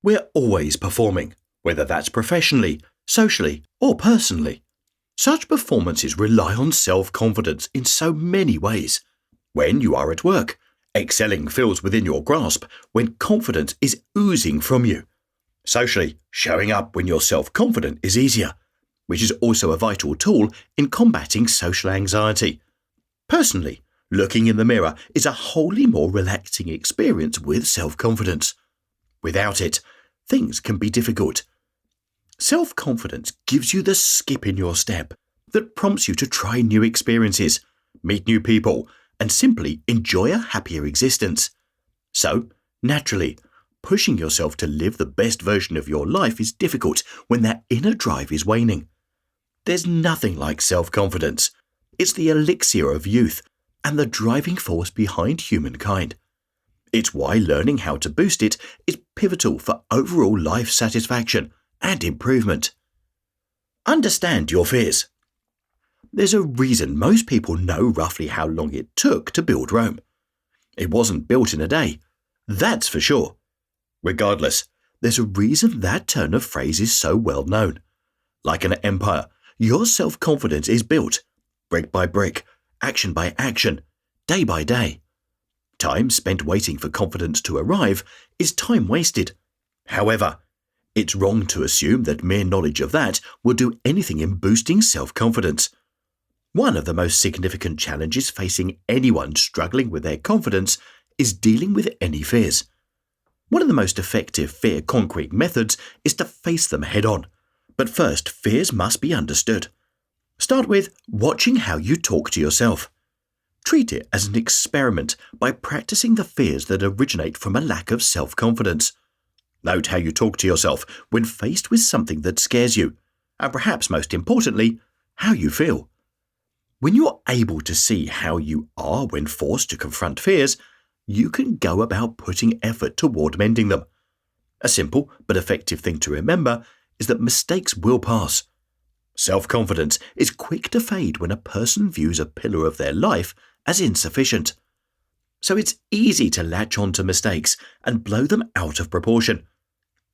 We're always performing, whether that's professionally, socially, or personally. Such performances rely on self-confidence in so many ways. When you are at work, excelling feels within your grasp when confidence is oozing from you. Socially, showing up when you're self-confident is easier, which is also a vital tool in combating social anxiety. Personally, looking in the mirror is a wholly more relaxing experience with self-confidence. Without it, things can be difficult. Self-confidence gives you the skip in your step that prompts you to try new experiences, meet new people, and simply enjoy a happier existence. So, naturally, pushing yourself to live the best version of your life is difficult when that inner drive is waning. There's nothing like self-confidence. It's the elixir of youth and the driving force behind humankind. It's why learning how to boost it is pivotal for overall life satisfaction and improvement. Understand your fears. There's a reason most people know roughly how long it took to build Rome. It wasn't built in a day, that's for sure. Regardless, there's a reason that turn of phrase is so well known. Like an empire, your self-confidence is built, brick by brick, action by action, day by day. Time spent waiting for confidence to arrive is time wasted. However, it's wrong to assume that mere knowledge of that will do anything in boosting self-confidence. One of the most significant challenges facing anyone struggling with their confidence is dealing with any fears. One of the most effective fear concrete methods is to face them head on. But first, fears must be understood. Start with watching how you talk to yourself. Treat it as an experiment by practicing the fears that originate from a lack of self-confidence. Note how you talk to yourself when faced with something that scares you, and perhaps most importantly, how you feel. When you're able to see how you are when forced to confront fears, you can go about putting effort toward mending them. A simple but effective thing to remember is that mistakes will pass. Self-confidence is quick to fade when a person views a pillar of their life as insufficient. So it's easy to latch on to mistakes and blow them out of proportion.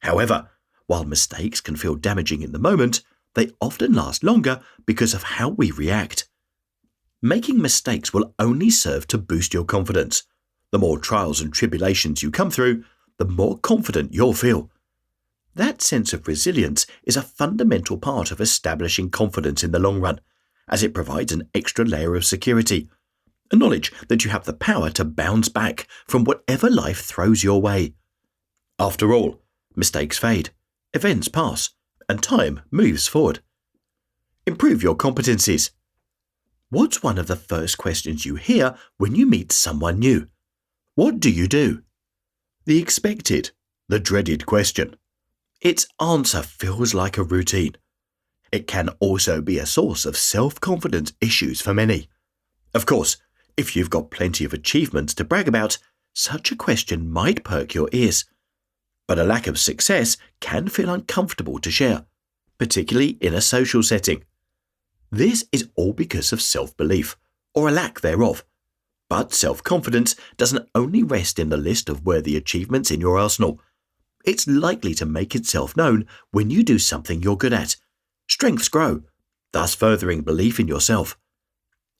However, while mistakes can feel damaging in the moment, they often last longer because of how we react. Making mistakes will only serve to boost your confidence. The more trials and tribulations you come through, the more confident you'll feel. That sense of resilience is a fundamental part of establishing confidence in the long run, as it provides an extra layer of security, a knowledge that you have the power to bounce back from whatever life throws your way. After all, mistakes fade, events pass, and time moves forward. Improve your competencies. What's one of the first questions you hear when you meet someone new? What do you do? The expected, the dreaded question. Its answer feels like a routine. It can also be a source of self-confidence issues for many. Of course, if you've got plenty of achievements to brag about, such a question might perk your ears. But a lack of success can feel uncomfortable to share, particularly in a social setting. This is all because of self-belief, or a lack thereof. But self-confidence doesn't only rest in the list of worthy achievements in your arsenal. It's likely to make itself known when you do something you're good at. Strengths grow, thus furthering belief in yourself.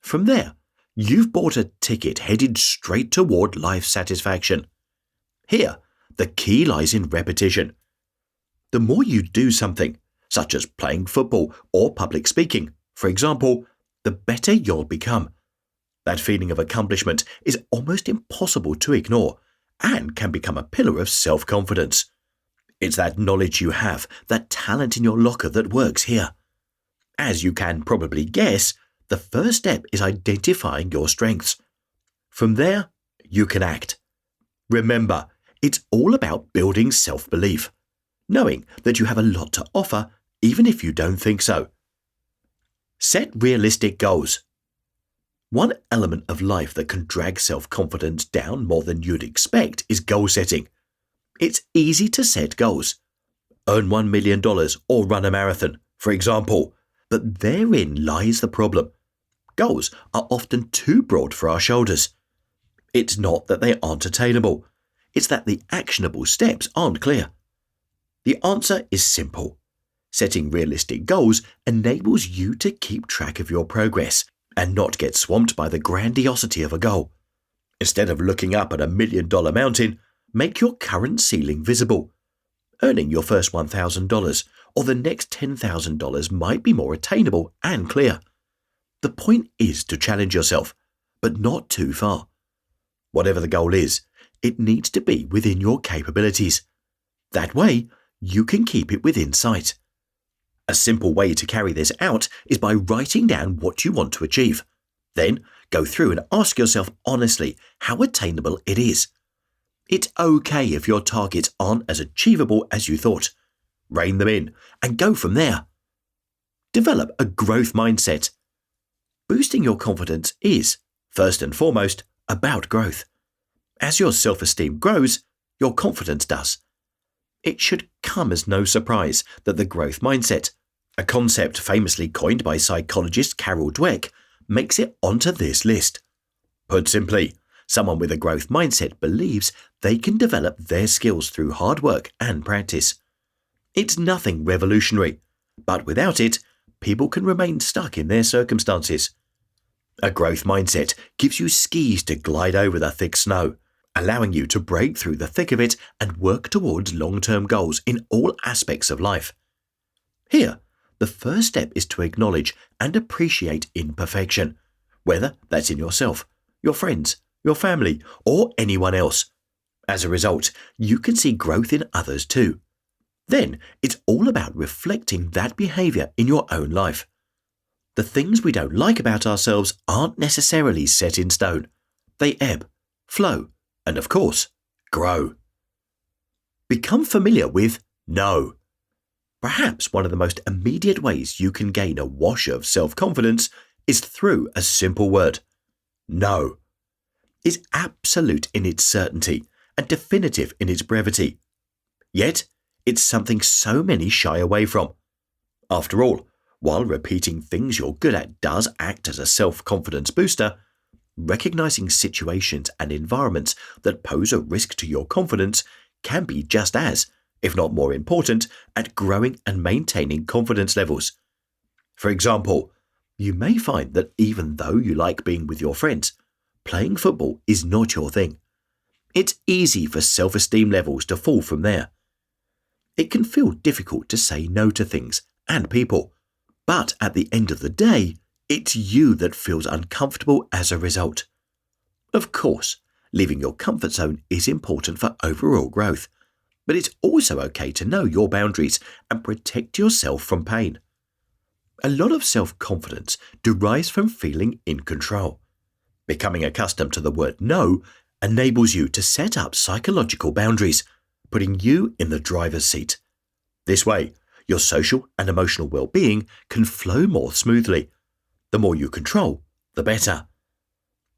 From there, you've bought a ticket headed straight toward life satisfaction. Here, the key lies in repetition. The more you do something, such as playing football or public speaking, for example, the better you'll become. That feeling of accomplishment is almost impossible to ignore and can become a pillar of self-confidence. It's that knowledge you have, that talent in your locker that works here. As you can probably guess, the first step is identifying your strengths. From there, you can act. Remember, it's all about building self-belief, knowing that you have a lot to offer even if you don't think so. Set realistic goals. One element of life that can drag self-confidence down more than you'd expect is goal setting. It's easy to set goals. Earn $1 million or run a marathon, for example, but therein lies the problem. Goals are often too broad for our shoulders. It's not that they aren't attainable. It's that the actionable steps aren't clear. The answer is simple. Setting realistic goals enables you to keep track of your progress and not get swamped by the grandiosity of a goal. Instead of looking up at a $1 million mountain, make your current ceiling visible. Earning your first $1,000 or the next $10,000 might be more attainable and clear. The point is to challenge yourself, but not too far. Whatever the goal is, it needs to be within your capabilities. That way, you can keep it within sight. A simple way to carry this out is by writing down what you want to achieve. Then, go through and ask yourself honestly how attainable it is. It's okay if your targets aren't as achievable as you thought. Rein them in and go from there. Develop a growth mindset. Boosting your confidence is, first and foremost, about growth. As your self-esteem grows, your confidence does. It should come as no surprise that the growth mindset, a concept famously coined by psychologist Carol Dweck, makes it onto this list. Put simply, someone with a growth mindset believes they can develop their skills through hard work and practice. It's nothing revolutionary, but without it, people can remain stuck in their circumstances. A growth mindset gives you skis to glide over the thick snow, allowing you to break through the thick of it and work towards long-term goals in all aspects of life. Here, the first step is to acknowledge and appreciate imperfection, whether that's in yourself, your friends, your family, or anyone else. As a result, you can see growth in others too. Then, it's all about reflecting that behavior in your own life. The things we don't like about ourselves aren't necessarily set in stone. They ebb, flow, and of course, grow. Become familiar with no. Perhaps one of the most immediate ways you can gain a wash of self-confidence is through a simple word. No. It's absolute in its certainty and definitive in its brevity. Yet, it's something so many shy away from. After all, while repeating things you're good at does act as a self-confidence booster, recognizing situations and environments that pose a risk to your confidence can be just as, if not more important, at growing and maintaining confidence levels. For example, you may find that even though you like being with your friends, playing football is not your thing. It's easy for self-esteem levels to fall from there. It can feel difficult to say no to things and people, but at the end of the day, it's you that feels uncomfortable as a result. Of course, leaving your comfort zone is important for overall growth, but it's also okay to know your boundaries and protect yourself from pain. A lot of self-confidence derives from feeling in control. Becoming accustomed to the word no enables you to set up psychological boundaries, putting you in the driver's seat. This way, your social and emotional well-being can flow more smoothly. The more you control, the better.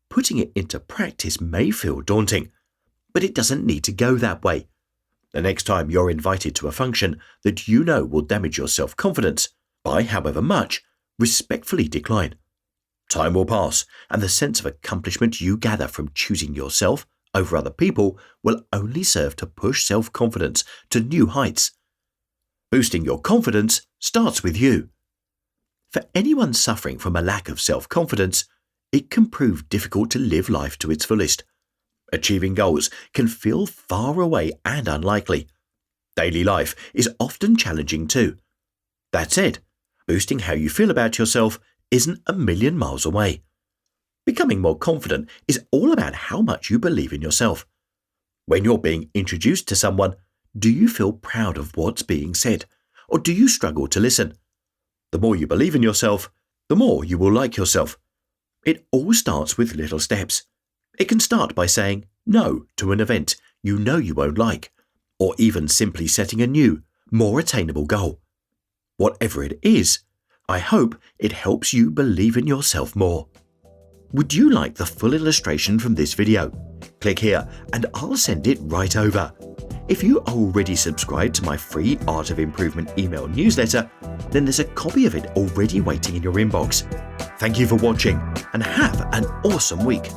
Putting it into practice may feel daunting, but it doesn't need to go that way. The next time you're invited to a function that you know will damage your self-confidence, by however much, respectfully decline. Time will pass, and the sense of accomplishment you gather from choosing yourself over other people will only serve to push self-confidence to new heights. Boosting your confidence starts with you. For anyone suffering from a lack of self-confidence, it can prove difficult to live life to its fullest. Achieving goals can feel far away and unlikely. Daily life is often challenging too. That said, boosting how you feel about yourself isn't a million miles away. Becoming more confident is all about how much you believe in yourself. When you're being introduced to someone, do you feel proud of what's being said, or do you struggle to listen? The more you believe in yourself, the more you will like yourself. It all starts with little steps. It can start by saying no to an event you know you won't like, or even simply setting a new, more attainable goal. Whatever it is, I hope it helps you believe in yourself more. Would you like the full illustration from this video? Click here and I'll send it right over. If you are already subscribed to my free Art of Improvement email newsletter, then there's a copy of it already waiting in your inbox. Thank you for watching and have an awesome week.